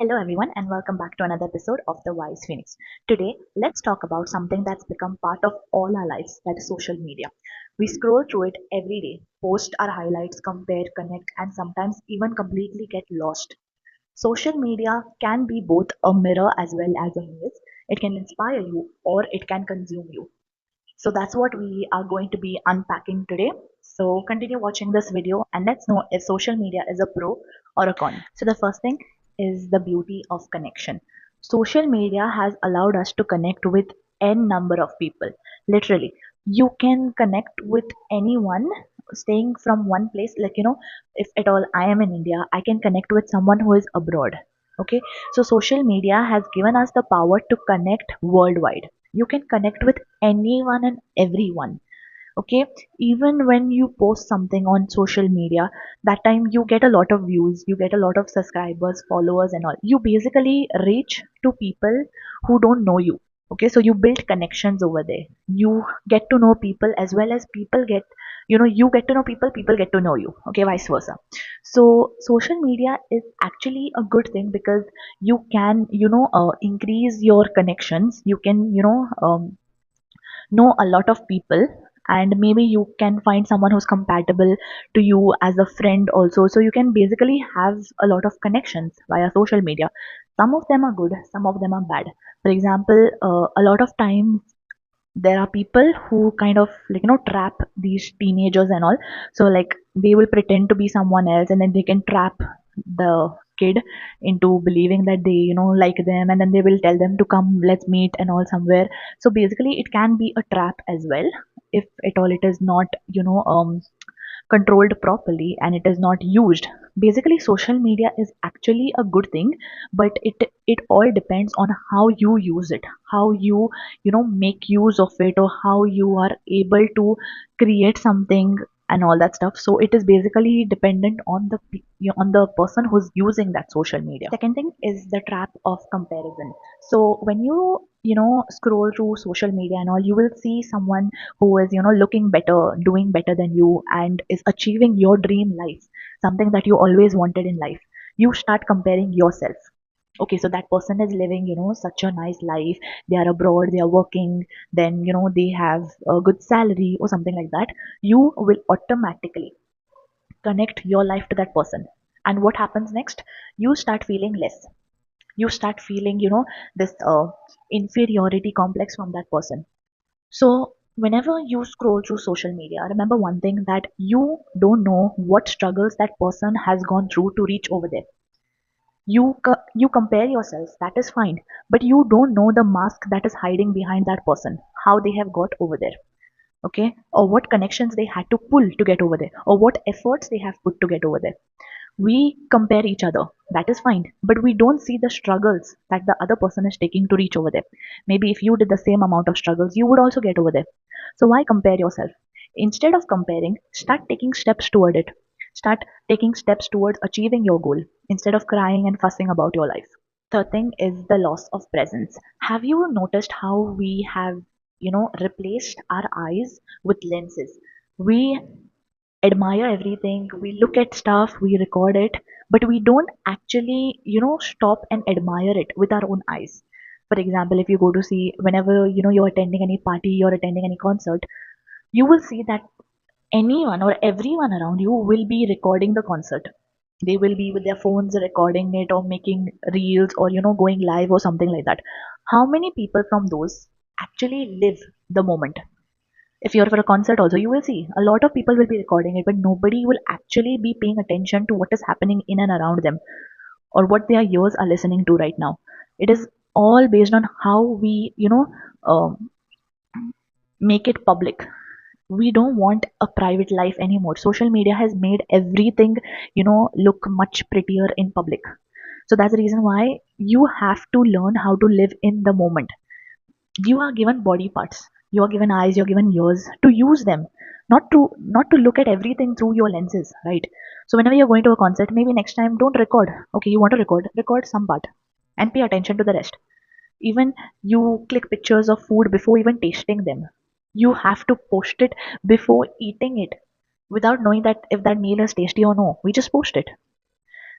Hello, everyone, and welcome back to another episode of The Wise Phoenix. Today, let's talk about something that's become part of all our lives, that is social media. We scroll through it every day, post our highlights, compare, connect, and sometimes even completely get lost. Social media can be both a mirror as well as a maze. It can inspire you or it can consume you. So that's what we are going to be unpacking today. So continue watching this video and let's know if social media is a pro or a con. So the first thing is the beauty of connection. Social media has allowed us to connect with n number of people. Literally, you can connect with anyone staying from one place. If at all I am in India, I can connect with someone who is abroad. Okay, so social media has given us the power to connect worldwide. You can connect with anyone and everyone. Okay, even when you post something on social media, that time you get a lot of views, you get a lot of subscribers, followers, and all. You basically reach to people who don't know you. Okay, so you build connections over there. You get to know people as well as people get, you get to know people, people get to know you. Okay, vice versa. So social media is actually a good thing because you can, increase your connections. You can, know a lot of people, and maybe you can find someone who's compatible to you as a friend also. So you can basically have a lot of connections via social media. Some of them are good, some of them are bad. For example, a lot of times there are people who kind of trap these teenagers and all. So like they will pretend to be someone else and then they can trap the kid into believing that they like them, and then they will tell them to come, let's meet and all somewhere. So basically it can be a trap as well if at all it is not controlled properly and it is not used. Basically social media is actually a good thing, but it all depends on how you use it, how you make use of it, or how you are able to create something and all that stuff. So it is basically dependent on on the person who's using that social media. Second thing is the trap of comparison. So when you scroll through social media and all, you will see someone who is looking better, doing better than you, and is achieving your dream life, something that you always wanted in life. You start comparing yourself. Okay, so that person is living such a nice life. They are abroad, they are working, then they have a good salary or something like that. You will automatically connect your life to that person. And what happens next? You start feeling less. You start feeling this inferiority complex from that person. So, whenever you scroll through social media, remember one thing, that you don't know what struggles that person has gone through to reach over there. You compare yourself, that is fine, but you don't know the mask that is hiding behind that person, how they have got over there. Okay, or what connections they had to pull to get over there, or what efforts they have put to get over there. We compare each other, that is fine, but we don't see the struggles that the other person is taking to reach over there. Maybe if you did the same amount of struggles, you would also get over there. So why compare yourself? Instead of comparing, start taking steps toward it. Start taking steps towards achieving your goal instead of crying and fussing about your life. Third thing is the loss of presence. Have you noticed how we have replaced our eyes with lenses? We admire everything, we look at stuff, we record it, but we don't actually stop and admire it with our own eyes. For example, if you go to see, whenever you're attending any party, you're attending any concert, you will see that anyone or everyone around you will be recording the concert. They will be with their phones recording it, or making reels, or going live or something like that. How many people from those actually live the moment? If you're for a concert also, you will see a lot of people will be recording it, but nobody will actually be paying attention to what is happening in and around them, or what their ears are listening to right now. It is all based on how we um, make it public. We don't want a private life anymore. Social media has made everything look much prettier in public. So that's the reason why you have to learn how to live in the moment. You are given body parts, you are given eyes, you're given ears to use them, not to look at everything through your lenses, right? So whenever you're going to a concert, maybe next time don't record. Okay, you want to record some part and pay attention to the rest. Even you click pictures of food before even tasting them. You have to post it before eating it, without knowing that if that meal is tasty or no. We just post it.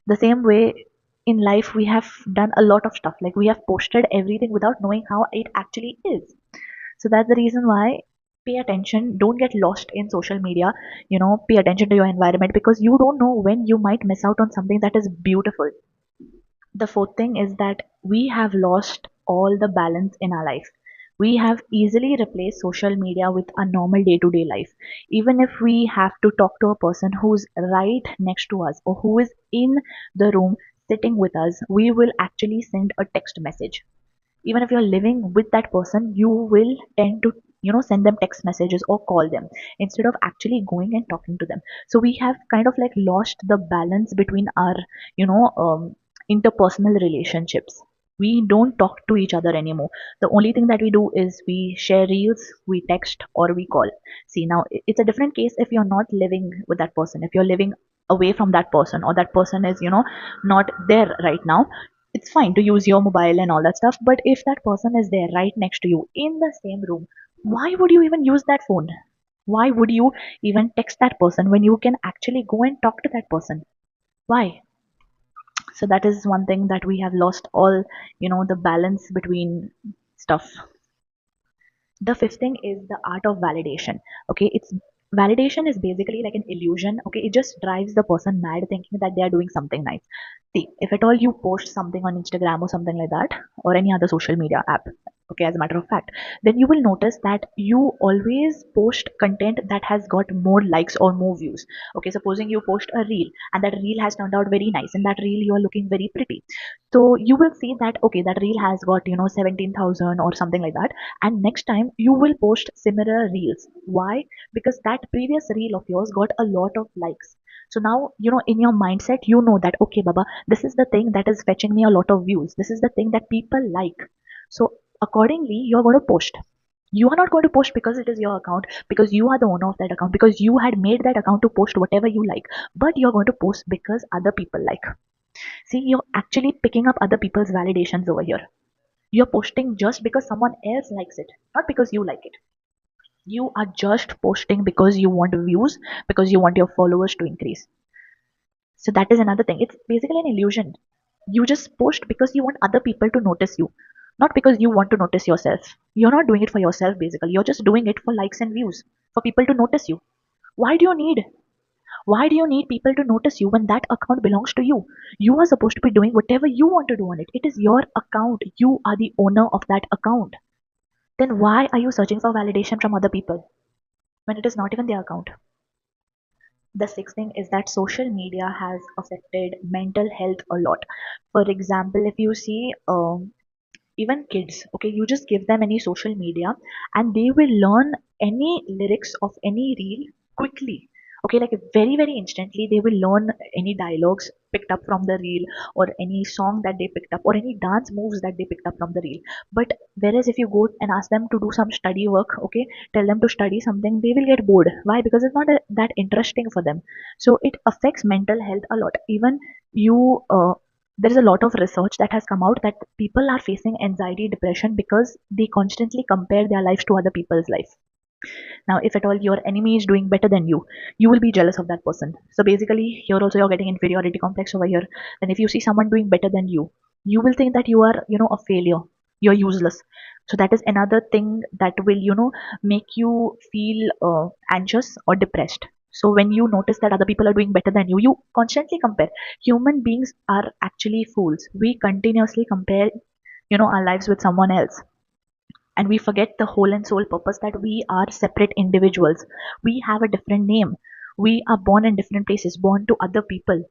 The same way in life we have done a lot of stuff, like we have posted everything without knowing how it actually is. So that's the reason why pay attention, don't get lost in social media. Pay attention to your environment, because you don't know when you might miss out on something that is beautiful. The fourth thing is that we have lost all the balance in our life. We have easily replaced social media with a normal day to day life. Even if we have to talk to a person who's right next to us or who is in the room sitting with us, we will actually send a text message. Even if you're living with that person, you will tend to send them text messages or call them instead of actually going and talking to them. So we have kind of like lost the balance between our you know um, interpersonal relationships. We don't talk to each other anymore. The only thing that we do is we share reels, we text, or we call. See, now it's a different case if you're not living with that person, if you're living away from that person, or that person is not there right now. It's fine to use your mobile and all that stuff, but if that person is there right next to you in the same room, why would you even use that phone? Why would you even text that person when you can actually go and talk to that person? Why? So that is one thing that we have lost all, the balance between stuff. The fifth thing is the art of validation. Okay, it's validation is basically like an illusion. Okay, it just drives the person mad thinking that they are doing something nice. See, if at all you post something on Instagram or something like that, or any other social media app, okay, as a matter of fact, then you will notice that you always post content that has got more likes or more views. Okay, supposing you post a reel and that reel has turned out very nice, in that reel you are looking very pretty, so you will see that okay, that reel has got 17,000 or something like that, and next time you will post similar reels. Why? Because that previous reel of yours got a lot of likes. So now, in your mindset, you know that okay, baba, this is the thing that is fetching me a lot of views, this is the thing that people like. So accordingly you're going to post. You are not going to post because it is your account, because you are the owner of that account, because you had made that account to post whatever you like, but you're going to post because other people like. See, you're actually picking up other people's validations over here. You're posting just because someone else likes it, not because you like it. You are just posting because you want views, because you want your followers to increase. So that is another thing. It's basically an illusion. You just post because you want other people to notice you, not because you want to notice yourself. You're not doing it for yourself, basically. You're just doing it for likes and views, for people to notice you. Why do you need Why do you need people to notice you when that account belongs to you? You are supposed to be doing whatever you want to do on it. It is your account. You are the owner of that account. Then why are you searching for validation from other people when it is not even their account? The sixth thing is that social media has affected mental health a lot. For example, if you see even kids, okay, you just give them any social media and they will learn any lyrics of any reel quickly. Okay, like very very instantly they will learn any dialogues picked up from the reel, or any song that they picked up, or any dance moves that they picked up from the reel. But whereas if you go and ask them to do some study work, okay, tell them to study something, they will get bored. Why? Because it's not that interesting for them. So it affects mental health a lot. Even you there is a lot of research that has come out that people are facing anxiety, depression, because they constantly compare their lives to other people's life. Now if at all your enemy is doing better than you will be jealous of that person. So basically here also you're getting inferiority complex over here. And if you see someone doing better than you will think that you are a failure, you're useless. So that is another thing that will make you feel anxious or depressed. So when you notice that other people are doing better than you constantly compare. Human beings are actually fools. We continuously compare our lives with someone else, and we forget the whole and sole purpose that we are separate individuals. We have a different name. We are born in different places, born to other people.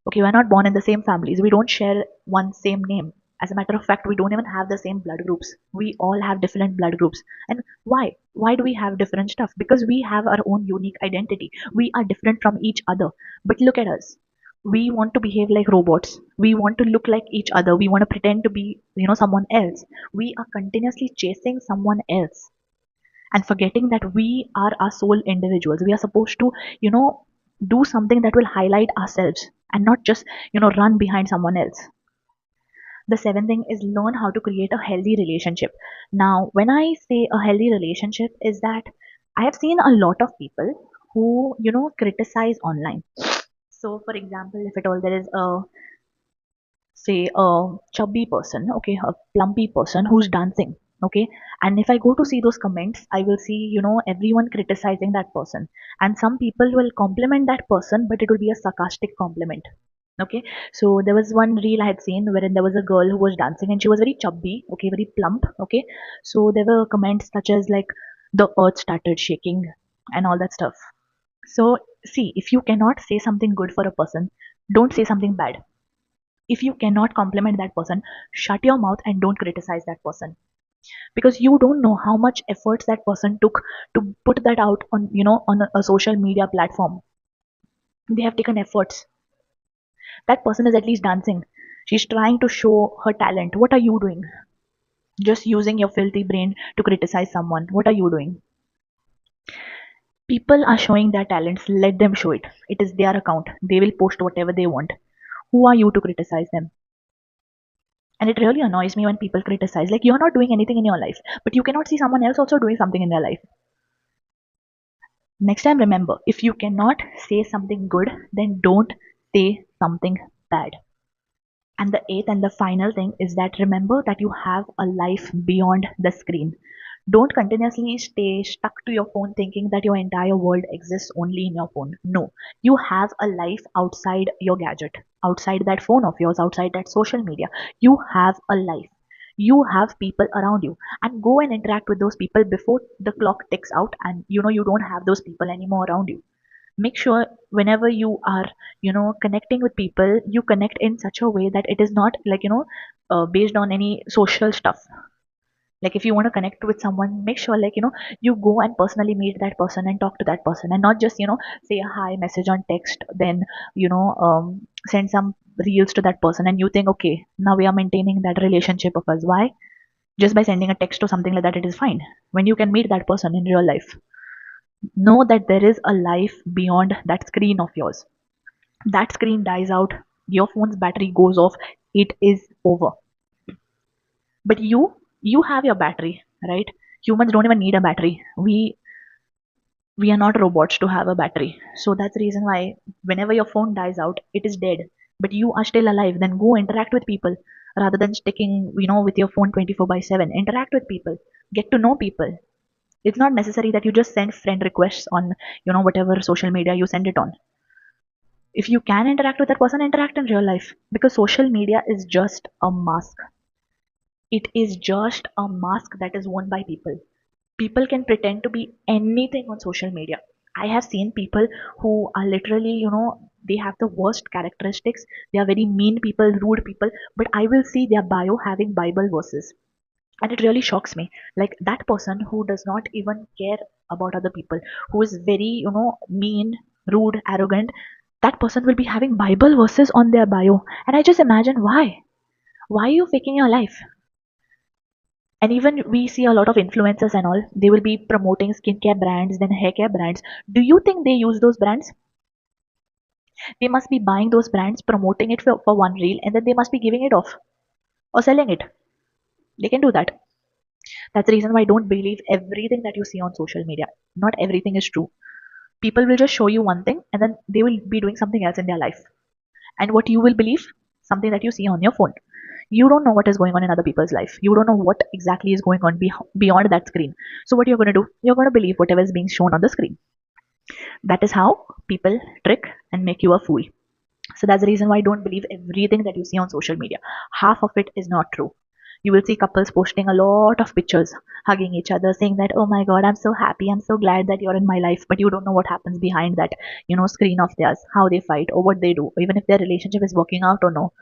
Okay, we're not born in the same families. We don't share one same name. As a matter of fact, we don't even have the same blood groups. We all have different blood groups. And why? Why do we have different stuff? Because we have our own unique identity. We are different from each other. But look at us. We want to behave like robots. We want to look like each other. We want to pretend to be someone else. We are continuously chasing someone else and forgetting that we are our sole individuals. We are supposed to you know do something that will highlight ourselves, and not just run behind someone else. The seventh thing is learn how to create a healthy relationship. Now when I say a healthy relationship, is that I have seen a lot of people who criticize online. So for example, if at all there is a say a chubby person, okay, a plumpy person who's dancing, okay, and if I go to see those comments, I will see, everyone criticizing that person, and some people will compliment that person, but it will be a sarcastic compliment. Okay, so there was one reel I had seen wherein there was a girl who was dancing and she was very chubby, okay, very plump, okay. So there were comments such as like the earth started shaking and all that stuff. So see, if you cannot say something good for a person, don't say something bad. If you cannot compliment that person, shut your mouth and don't criticize that person, because you don't know how much efforts that person took to put that out on, on a social media platform. They have taken efforts. That person is at least dancing. She's trying to show her talent. What are you doing? Just using your filthy brain to criticize someone. What are you doing? People are showing their talents. Let them show it. It is their account. They will post whatever they want. Who are you to criticize them? And it really annoys me when people criticize. Like, you're not doing anything in your life, but you cannot see someone else also doing something in their life. Next time, remember, if you cannot say something good, then don't say something bad. And the eighth and the final thing is that remember that you have a life beyond the screen. Don't continuously stay stuck to your phone thinking that your entire world exists only in your phone. No, you have a life outside your gadget, outside that phone of yours, outside that social media. You have a life. You have people around you, and go and interact with those people before the clock ticks out and you don't have those people anymore around you. Make sure whenever you are connecting with people, you connect in such a way that it is not like based on any social stuff. Like, if you want to connect with someone, make sure like you go and personally meet that person and talk to that person, and not just say a hi message on text, then send some reels to that person, and you think, okay, now we are maintaining that relationship of us. Why? Just by sending a text or something like that, it is fine, when you can meet that person in real life. Know that there is a life beyond that screen of yours. That screen dies out, your phone's battery goes off, it is over. But you have your battery, right? Humans don't even need a battery. We are not robots to have a battery. So that's the reason why whenever your phone dies out, it is dead. But you are still alive. Then go interact with people rather than sticking, with your phone 24/7. Interact with people. Get to know people. It's not necessary that you just send friend requests on, whatever social media you send it on. If you can interact with that person, interact in real life, because social media is just a mask. It is just a mask that is worn by people. People can pretend to be anything on social media. I have seen people who are literally, they have the worst characteristics. They are very mean people, rude people, but I will see their bio having Bible verses, and it really shocks me. Like, that person who does not even care about other people, who is very, mean, rude, arrogant, that person will be having Bible verses on their bio. And I just imagine, why are you faking your life? And even we see a lot of influencers and all, they will be promoting skincare brands, then hair care brands. Do you think they use those brands? They must be buying those brands, promoting it for one reel, and then they must be giving it off or selling it. They can do that. That's the reason why I don't believe everything that you see on social media. Not everything is true. People will just show you one thing and then they will be doing something else in their life. And what you will believe? Something that you see on your phone. You don't know what is going on in other people's life. You don't know what exactly is going on beyond that screen. So what you're going to do? You're going to believe whatever is being shown on the screen. That is how people trick and make you a fool. So that's the reason why I don't believe everything that you see on social media. Half of it is not true. You will see couples posting a lot of pictures, hugging each other, saying that, oh my god, I'm so happy, I'm so glad that you're in my life. But you don't know what happens behind that, screen of theirs, how they fight or what they do, even if their relationship is working out or no,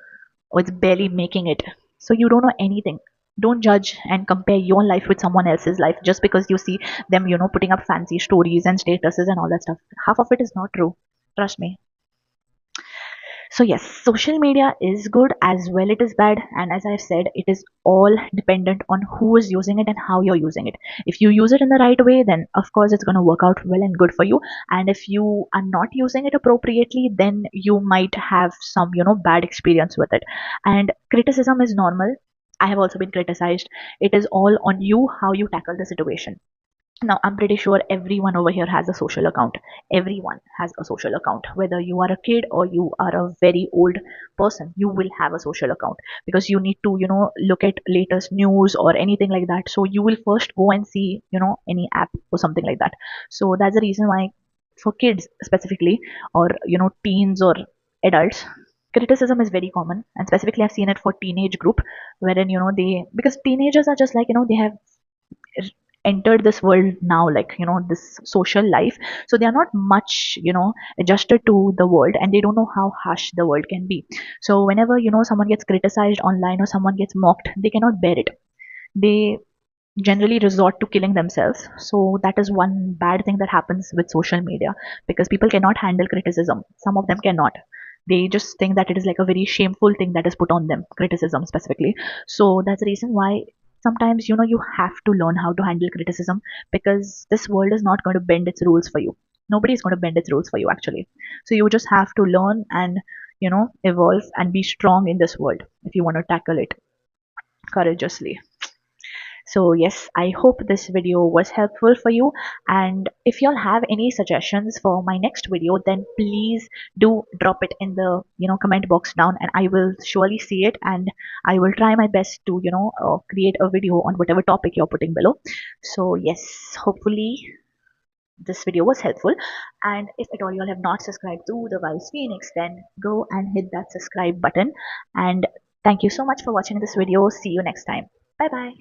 or it's barely making it. So you don't know anything. Don't judge and compare your life with someone else's life just because you see them, putting up fancy stories and statuses and all that stuff. Half of it is not true. Trust me. So yes, social media is good as well it is bad, and as I've said, it is all dependent on who is using it and how you're using it. If you use it in the right way, then of course it's going to work out well and good for you. And if you are not using it appropriately, then you might have some bad experience with it. And criticism is normal. I have also been criticized. It is all on you how you tackle the situation. Now, I'm pretty sure everyone over here has a social account. Everyone has a social account. Whether you are a kid or you are a very old person, you will have a social account because you need to, look at latest news or anything like that. So you will first go and see, any app or something like that. So that's the reason why for kids specifically, or, teens or adults, criticism is very common. And specifically, I've seen it for teenage group, wherein, because teenagers are just like, they have entered this world now, like, this social life. So they are not much, adjusted to the world, and they don't know how harsh the world can be. So whenever, someone gets criticized online or someone gets mocked, they cannot bear it. They generally resort to killing themselves. So that is one bad thing that happens with social media, because people cannot handle criticism. Some of them cannot. They just think that it is like a very shameful thing that is put on them, criticism specifically. So that's the reason why sometimes, you have to learn how to handle criticism, because this world is not going to bend its rules for you. Nobody is going to bend its rules for you, actually. So you just have to learn and, evolve and be strong in this world if you want to tackle it courageously. So yes, I hope this video was helpful for you. And if y'all have any suggestions for my next video, then please do drop it in the, comment box down, and I will surely see it, and I will try my best to, create a video on whatever topic you're putting below. So yes, hopefully this video was helpful. And if at all you all have not subscribed to the Wise Phoenix, then go and hit that subscribe button. And thank you so much for watching this video. See you next time. Bye bye.